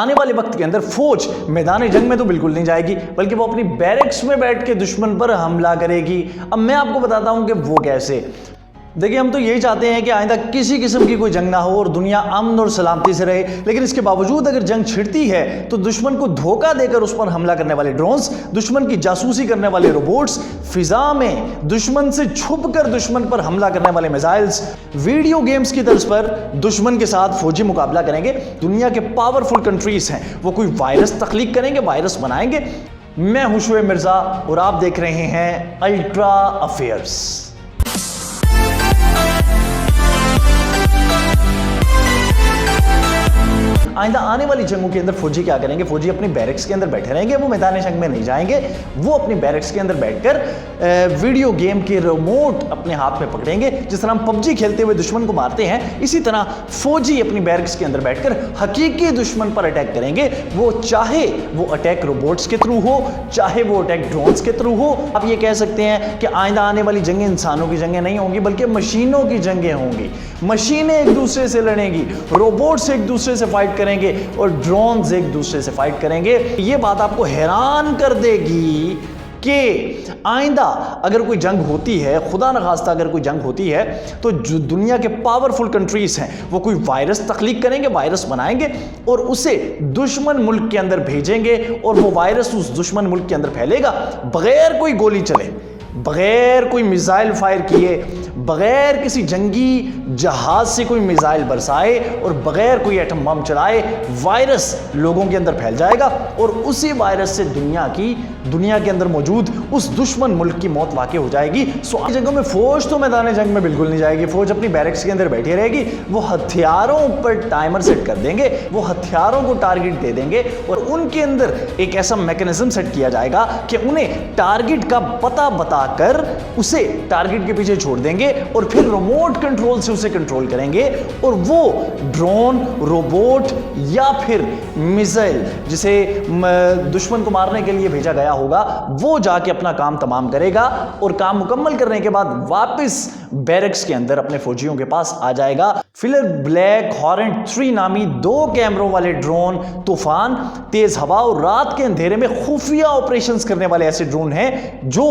आने वाले वक्त के अंदर फौज मैदान जंग में तो बिल्कुल नहीं जाएगी, बल्कि वो अपनी बैरक्स में बैठ के दुश्मन पर हमला करेगी। अब मैं आपको बताता हूं कि वो कैसे। देखिए, हम तो यही चाहते हैं कि आइंदा किसी किस्म की कोई जंग ना हो और दुनिया अमन और सलामती से रहे, लेकिन इसके बावजूद अगर जंग छिड़ती है तो दुश्मन को धोखा देकर उस पर हमला करने वाले ड्रोन्स, दुश्मन की जासूसी करने वाले रोबोट्स, फिजा में दुश्मन से छुपकर दुश्मन पर हमला करने वाले मिसाइल्स, वीडियो गेम्स की तर्ज पर दुश्मन के साथ फौजी मुकाबला करेंगे। दुनिया के पावरफुल कंट्रीज हैं, वो कोई वायरस तख्लीक करेंगे, वायरस बनाएंगे। मैं हूं शुएब मिर्जा और आप देख रहे हैं अल्ट्रा अफेयर्स। आइंदा आने वाली जंगों के अंदर फौजी क्या करेंगे? फौजी अपनी बैरक्स के अंदर बैठे रहेंगे, वो मैदान जंग में नहीं जाएंगे। वो अपनी बैरक्स के अंदर बैठकर वीडियो गेम के रिमोट अपने हाथ में पकड़ेंगे। जिस तरह हम पबजी खेलते हुए दुश्मन को मारते हैं, इसी तरह फौजी अपनी बैरक्स के अंदर बैठकर हकीकी दुश्मन पर अटैक करेंगे। वो चाहे वो अटैक रोबोट्स के थ्रू हो, चाहे वो अटैक ड्रोन्स के थ्रू हो। आप ये कह सकते हैं कि आइंदा आने वाली जंगें इंसानों की जंगें नहीं होंगी, बल्कि मशीनों की जंगें होंगी। मशीनें एक दूसरे से लड़ेंगी, रोबोट्स एक दूसरे से फाइट करेंगे और ड्रोन्स एक दूसरे से फाइट करेंगे। ये बात आपको हैरान कर देगी कि आइंदा अगर कोई जंग होती है, खुदा न खास्ता अगर कोई जंग होती है, तो जो दुनिया के पावरफुल कंट्रीज हैं वो कोई वायरस तख्लीक करेंगे, वायरस बनाएंगे और उसे दुश्मन मुल्क के अंदर भेजेंगे और वो वायरस उस दुश्मन मुल्क के अंदर फैलेगा बगैर कोई गोली चले, बगैर कोई मिसाइल फायर किए, बगैर किसी जंगी जहाज से कोई मिसाइल बरसाए और बगैर कोई एटम बम चलाए। वायरस लोगों के अंदर फैल जाएगा और उसी वायरस से दुनिया के अंदर मौजूद उस दुश्मन मुल्क की मौत वाक़ई हो जाएगी। सो जगहों में फौज तो मैदान जंग में बिल्कुल नहीं जाएगी। फौज अपनी बैरक्स के अंदर बैठी रहेगी। वो हथियारों पर टाइमर सेट कर देंगे, वो हथियारों को टारगेट दे देंगे और उनके अंदर एक ऐसा मैकेनिज्म सेट किया जाएगा कि उन्हें टारगेट का पता बताकर उसे टारगेट के पीछे छोड़ देंगे और फिर रिमोट कंट्रोल से उसे कंट्रोल करेंगे और वो ड्रोन, रोबोट या फिर मिसाइल जिसे दुश्मन को मारने के लिए भेजा गया होगा, वो जाके अपना काम तमाम करेगा और काम मुकम्मल करने के बाद वापस बैरक्स के अंदर अपने फौजियों के पास आ जाएगा। फिलर ब्लैक हॉरेंट 3 नामी 2 कैमरों वाले ड्रोन तूफान, तेज हवा और रात के अंधेरे में खुफिया ऑपरेशंस करने वाले ऐसे ड्रोन हैं जो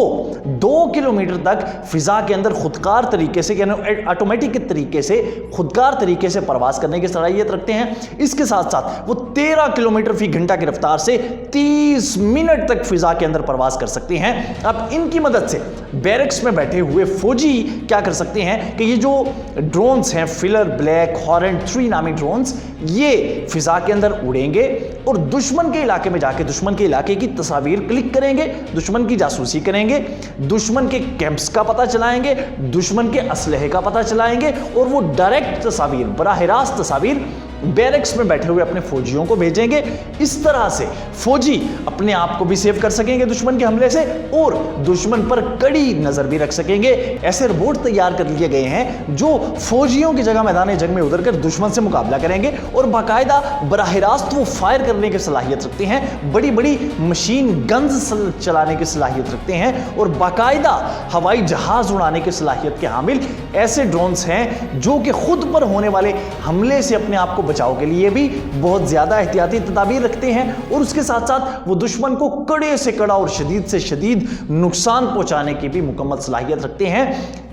2 किलोमीटर तक फिजा के अंदर खुदकार तरीके से, यानी ऑटोमेटिक तरीके से, खुदकार तरीके से परवास करने की सलाहियत रखते हैं। इसके साथ साथ वो 13 किलोमीटर फी घंटा की रफ्तार से 30 मिनट तक फिजा के अंदर परवास कर सकते हैं। अब इनकी मदद से बैरक्स में बैठे हुए फौजी क्या कर सकते हैं कि ये जो ड्रोन्स हैं, फिलर ब्लैक हॉरेंट 3 नामी ड्रोन्स, ये फिजा के अंदर उड़ेंगे और दुश्मन के इलाके में जाके दुश्मन के इलाके की तस्वीर क्लिक करेंगे, दुश्मन की जासूसी करेंगे, दुश्मन के कैंप्स का पता चलाएंगे, दुश्मन के असलहे का पता चलाएंगे और वो डायरेक्ट तस्वीर, बराह रास्त तस्वीर बैरक्स में बैठे हुए अपने फौजियों को भेजेंगे। इस तरह से फौजी अपने आप को भी सेव कर सकेंगे दुश्मन के हमले से और दुश्मन पर कड़ी नजर भी रख सकेंगे। ऐसे रोबोट तैयार कर लिए गए हैं जो फौजियों की जगह मैदान जंग में उतरकर दुश्मन से मुकाबला करेंगे और बाकायदा बराह रास्त वो फायर करने की सलाहियत रखते हैं, बड़ी बड़ी मशीन गन्स चलाने की सलाहियत रखते हैं और बाकायदा हवाई जहाज उड़ाने की सलाहियत के हामिल ऐसे ड्रोन्स हैं जो कि खुद पर होने वाले हमले से अपने आप को बचाव के लिए भी बहुत ज्यादा एहतियाती तदाबीर रखते हैं और उसके साथ साथ वो दुश्मन को कड़े से कड़ा और शदीद से शदीद नुकसान पहुंचाने की भी मुकम्मल सलाहियत रखते हैं।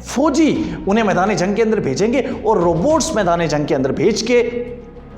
फौजी उन्हें मैदान जंग के अंदर भेजेंगे और रोबोट्स मैदान जंग के अंदर भेज के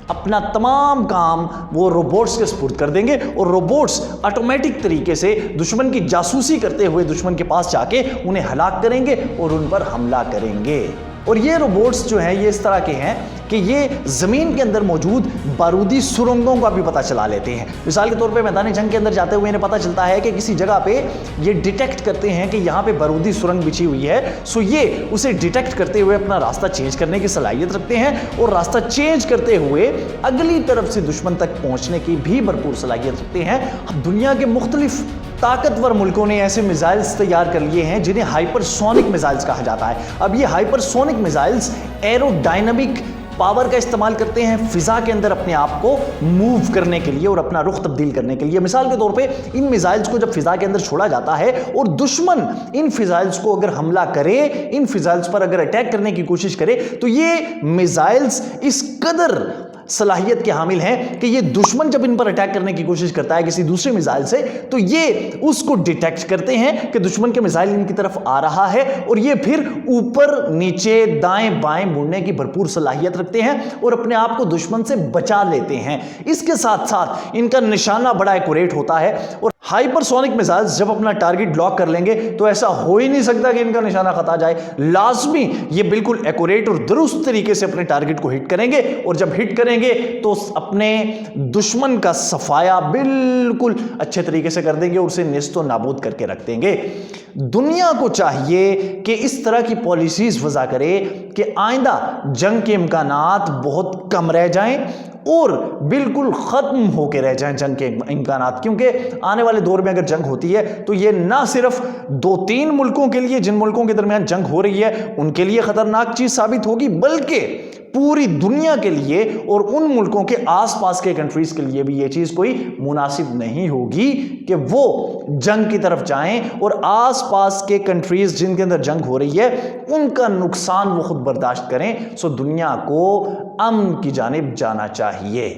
अपना तमाम काम वो रोबोट्स के सुपुर्द कर देंगे और रोबोट्स ऑटोमेटिक तरीके से दुश्मन की जासूसी करते हुए दुश्मन के पास जाके उन्हें हलाक करेंगे और उन पर हमला करेंगे। और ये रोबोट्स जो हैं ये इस तरह के हैं कि ये ज़मीन के अंदर मौजूद बारूदी सुरंगों का भी पता चला लेते हैं। मिसाल के तौर पे मैदान जंग के अंदर जाते हुए इन्हें पता चलता है कि किसी जगह पे ये डिटेक्ट करते हैं कि यहाँ पे बारूदी सुरंग बिछी हुई है, सो ये उसे डिटेक्ट करते हुए अपना रास्ता चेंज करने की सलाहियत रखते हैं और रास्ता चेंज करते हुए अगली तरफ से दुश्मन तक पहुँचने की भी भरपूर सलाहियत रखते हैं। दुनिया के मुख्तलिफ ताकतवर मुल्कों ने ऐसे मिसाइल्स तैयार कर लिए हैं जिन्हें हाइपरसोनिक मिसाइल्स कहा जाता है। अब ये हाइपरसोनिक मिसाइल्स एरोडायनामिक पावर का इस्तेमाल करते हैं फिजा के अंदर अपने आप को मूव करने के लिए और अपना रुख तब्दील करने के लिए। मिसाल के तौर पे इन मिसाइल्स को जब फिजा के अंदर छोड़ा जाता है और दुश्मन इन फिजाइल्स को अगर हमला करे, इन फिजाइल्स पर अगर अटैक करने की कोशिश करे, तो ये मिसाइल्स इस कदर सलाहियत के हामिल हैं कि ये दुश्मन जब इन पर अटैक करने की कोशिश करता है किसी दूसरे मिसाइल से, तो ये उसको डिटेक्ट करते हैं कि दुश्मन के मिसाइल इनकी तरफ आ रहा है, और ये फिर ऊपर नीचे दाएं बाएं मुड़ने की भरपूर सलाहियत रखते हैं और अपने आप को दुश्मन से बचा लेते हैं। इसके साथ साथ इनका निशाना बड़ा एक्यूरेट होता है, और हाइपरसोनिक मिसाइल्स जब अपना टारगेट लॉक कर लेंगे तो ऐसा हो ही नहीं सकता कि इनका निशाना खता जाए। लाजमी ये बिल्कुल एक्यूरेट और दुरुस्त तरीके से अपने टारगेट को हिट करेंगे, और जब हिट करेंगे तो अपने दुश्मन का सफाया बिल्कुल अच्छे तरीके से कर देंगे और उसे नेस्तो नाबूद करके रख देंगे। दुनिया को चाहिए कि इस तरह की पॉलिसीज वज़ा करे कि आइंदा जंग के इम्कानात बहुत कम रह जाएं और बिल्कुल ख़त्म होकर रह जाएं जंग के इम्कानात, क्योंकि आने वाले दौर में अगर जंग होती है तो ये ना सिर्फ 2-3 मुल्कों के लिए, जिन मुल्कों के दरमियान जंग हो रही है उनके लिए ख़तरनाक चीज़ साबित होगी, बल्कि पूरी दुनिया के लिए और उन मुल्कों के आसपास के कंट्रीज़ के लिए भी ये चीज़ कोई मुनासिब नहीं होगी कि वो जंग की तरफ जाएं और आसपास के कंट्रीज़ जिनके अंदर जंग हो रही है उनका नुकसान वो खुद बर्दाश्त करें। सो दुनिया को अमन की जानिब जाना चाहिए।